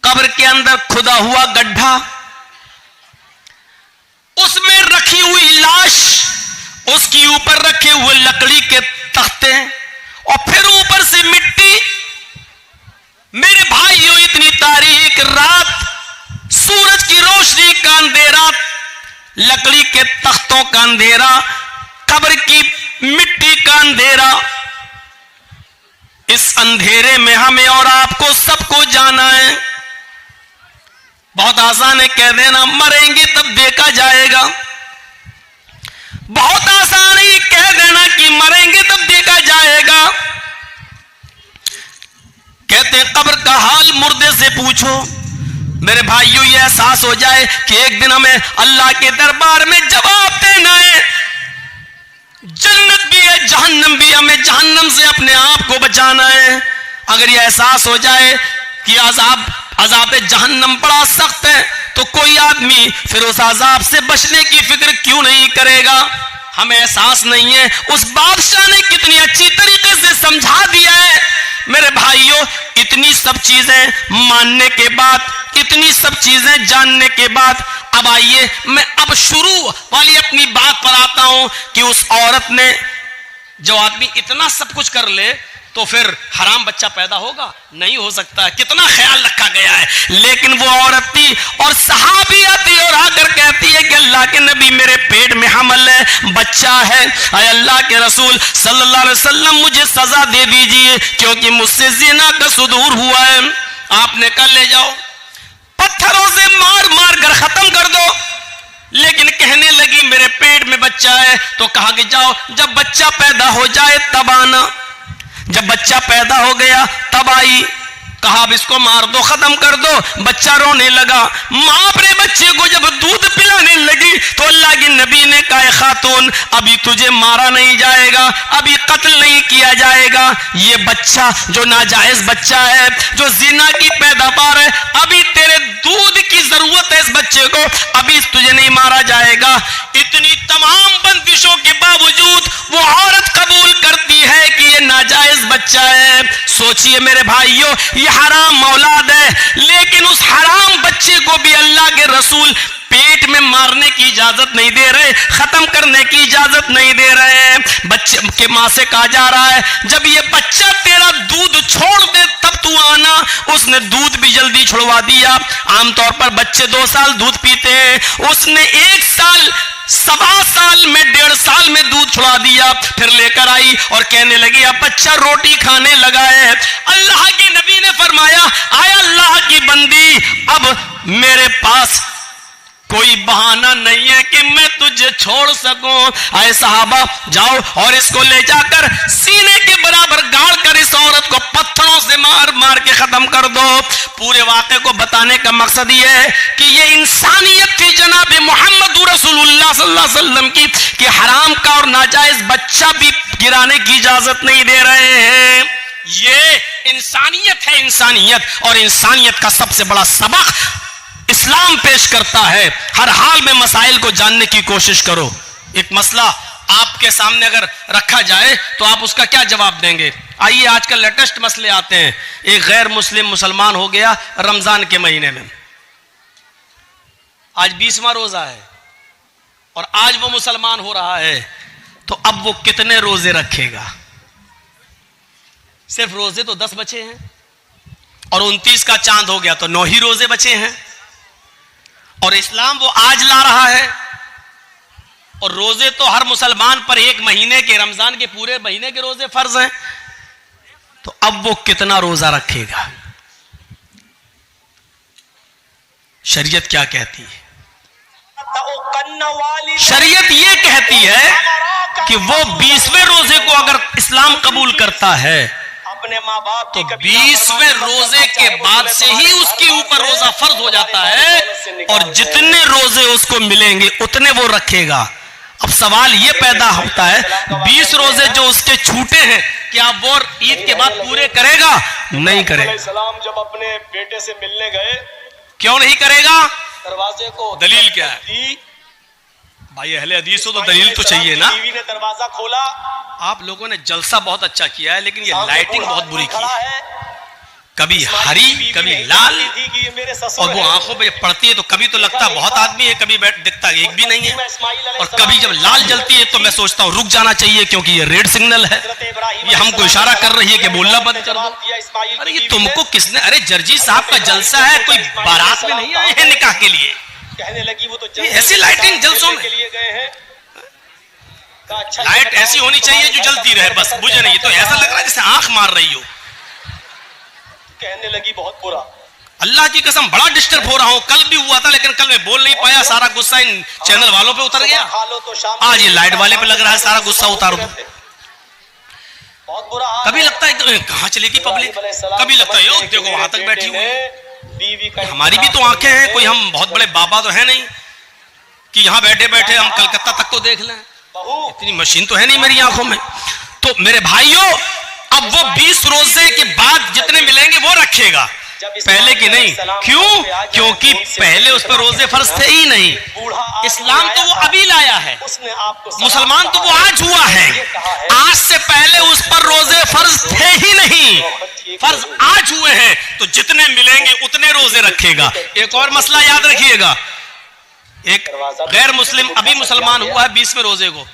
कब्र के अंदर खुदा हुआ गड्ढा, उसमें रखी हुई लाश, उसके ऊपर रखे हुए लकड़ी के तख्ते और फिर ऊपर से मिट्टी। मेरे भाइयों, इतनी तारीक रात, सूरज की रोशनी का अंधेरा, लकड़ी के तख्तों का अंधेरा, कब्र की मिट्टी का अंधेरा, इस अंधेरे में हमें और आपको सबको जाना है। बहुत आसान है कह देना मरेंगे तब देखा जाएगा, बहुत आसान है कह देना कि मरेंगे तब देखा जाएगा। कहते हैं कब्र का हाल मुर्दे से पूछो। मेरे भाइयों, ये एहसास हो जाए कि एक दिन हमें अल्लाह के दरबार में जवाब देना है। जन्नत भी है, जहन्नम भी, हमें जहन्नम से अपने आप को बचाना है। अगर ये एहसास हो जाए कि अजाब जहन्नम बड़ा सख्त है, तो कोई आदमी फिर उस अजाब से बचने की फिक्र क्यों नहीं करेगा? हमें एहसास नहीं है उस बादशाह ने कितनी अच्छी तरीके से समझा दिया है। मेरे भाइयों, इतनी सब चीजें मानने के बाद, इतनी सब चीजें जानने के बाद, अब आइए मैं अब शुरू वाली अपनी बात पर आता हूं कि उस औरत ने, जो आदमी इतना सब कुछ कर ले तो फिर हराम बच्चा पैदा होगा? नहीं हो सकता। कितना ख्याल रखा गया है। लेकिन वो औरत थी और सहाबी आती और आकर कहती है कि अल्लाह के नबी, मेरे पेट में हमल है, बच्चा है, अरे अल्लाह के रसूल सल्लल्लाहु अलैहि वसल्लम मुझे सजा दे दीजिए क्योंकि मुझसे जिना का सुदूर हुआ है। आपने कहा ले जाओ, पत्थरों से मार मार कर खत्म कर दो। लेकिन कहने लगी मेरे पेट में बच्चा है। तो कहा कि जाओ, जब बच्चा पैदा हो जाए तब आना। जब बच्चा पैदा हो गया तब आई। कहा अब इसको मार दो, खत्म कर दो। बच्चा रोने लगा। मां अपने बच्चे को जब दूध पिलाने लगी तो अल्लाह के नबी ने कहा खातून, अभी तुझे मारा नहीं जाएगा, अभी कत्ल नहीं किया जाएगा। ये बच्चा जो नाजायज बच्चा है, जो जिना की पैदावार है, अभी तेरे दूध की जरूरत है इस बच्चे को, अभी तुझे नहीं मारा जाएगा। इतनी तमाम बंदिशों के बावजूद वो औरत कबूल करती है कि ये नाजायज बच्चा है। सोचिए मेरे भाइयों, ये हराम औलाद है, लेकिन उस हराम बच्चे को भी अल्लाह के रसूल पेट में मारने की इजाजत नहीं दे रहे, खत्म करने की इजाजत नहीं दे रहे हैं। बच्चे के मां से कहा जा रहा है जब ये बच्चा तेरा दूध छोड़ दे तब तू आना। उसने दूध भी जल्दी छुड़वा दिया। आमतौर पर बच्चे 2 साल दूध पीते हैं, उसने 1 साल, 1.25 साल में, 1.5 साल में दूध छुड़ा दिया। फिर लेकर आई और कहने लगी अब बच्चा रोटी खाने लगा है। अल्लाह के नबी ने फरमाया, आया अल्लाह की बंदी, अब मेरे पास कोई बहाना नहीं है कि मैं तुझे छोड़ सकूं। आए सहाबा, जाओ और इसको ले जाकर सीने के बराबर गाड़ कर इस औरत को पत्थरों से मार मार के खत्म कर दो। पूरे वाक़े को बताने का मकसद ये है कि ये इंसानियत थी जनाब मोहम्मद रसूलुल्लाह सल्लल्लाहु अलैहि वसल्लम की, कि हराम का और नाजायज बच्चा भी गिराने की इजाजत नहीं दे रहे हैं। ये इंसानियत है, इंसानियत। और इंसानियत का सबसे बड़ा सबक इस्लाम पेश करता है। हर हाल में मसाइल को जानने की कोशिश करो। एक मसला आपके सामने अगर रखा जाए तो आप उसका क्या जवाब देंगे? आइए, आजकल लेटेस्ट मसले आते हैं। एक गैर मुस्लिम मुसलमान हो गया रमजान के महीने में, आज 20वां रोजा है और आज वो मुसलमान हो रहा है, तो अब वो कितने रोजे रखेगा? सिर्फ रोजे तो 10 बचे हैं और 29 का चांद हो गया तो 9 ही रोजे बचे हैं। और इस्लाम वो आज ला रहा है और रोजे तो हर मुसलमान पर 1 महीने के, रमजान के पूरे महीने के रोजे फर्ज हैं। तो अब वो कितना रोजा रखेगा? शरीयत क्या कहती है? शरीयत ये कहती है कि वो 20वें रोजे को अगर इस्लाम कबूल करता है अपने माँ बाप तो 20वें रोजे के बाद से ही उसके ऊपर रोजा फर्ज हो जाता है और जितने रोजे उसको मिलेंगे उतने वो रखेगा। अब सवाल ये पैदा होता है 20 रोजे जो उसके छूटे हैं क्या वो ईद के बाद पूरे करेगा? नहीं करेगा। सलाम जब अपने बेटे से मिलने गए, क्यों नहीं करेगा? दरवाजे को दलील क्या है? भाई अहले हदीस हो तो दलील तो चाहिए ना। बीवी ने दरवाजा खोला। आप लोगों ने जलसा बहुत अच्छा किया है लेकिन ये लाइटिंग बहुत बुरी की है। कभी हरी कभी लाल, थी कि ये मेरे ससुर और वो हैं। आंखों पे जब पड़ती है तो कभी तो लगता बहुत आदमी है, कभी दिखता एक भी नहीं है। और कभी जब लाल जलती है तो मैं सोचता हूँ रुक जाना चाहिए क्योंकि ये रेड सिग्नल है, ये हमको इशारा कर रही है कि बोलना बंद कर दो। अरे ये तुमको किसने, अरे जर्जी साहब का जलसा है, कोई बारात में नहीं आए हैं निकाह के लिए। कहने लगी वो तो ये ऐसी लाइटिंग जलसों में, के लिए गए हैं। अच्छा लाइट ऐसी होनी चाहिए जो जलती रहे, बस बुझे नहीं। तो ऐसा लग रहा है जैसे आंख मार रही हो। कहने लगी बहुत बुरा। अल्लाह की कसम बड़ा डिस्टर्ब हो रहा हूं। कल भी हुआ था लेकिन कल मैं बोल नहीं पाया, सारा गुस्सा इन चैनल वालों पे उतर गया। खा लो तो शाम आज ये लाइट वाले पे लग रहा है सारा गुस्सा उतार दूं। बहुत बुरा। कभी लगता है कहां चलेगी पब्लिक, कभी लगता है यो देखो वहां तक बैठी हुई है। हमारी भी तो आंखें हैं, कोई हम बहुत बड़े बाबा तो है नहीं कि यहां बैठे बैठे हम कलकत्ता तक को देख लें। इतनी मशीन तो है नहीं मेरी आंखों में। तो मेरे भाइयों, अब वो 20 रोजे के बाद जितने मिलेंगे वो रखेगा, पहले की नहीं। क्यों? क्योंकि पहले उस पर रोजे फर्ज थे ही नहीं। इस्लाम तो वो अभी लाया है, मुसलमान तो वो आज हुआ है। आज से पहले उस पर रोजे फर्ज थे ही नहीं, फर्ज आज हुए हैं। तो जितने मिलेंगे उतने रोजे रखेगा। एक और मसला याद रखिएगा, एक गैर मुस्लिम अभी मुसलमान हुआ है 20वें रोजे को,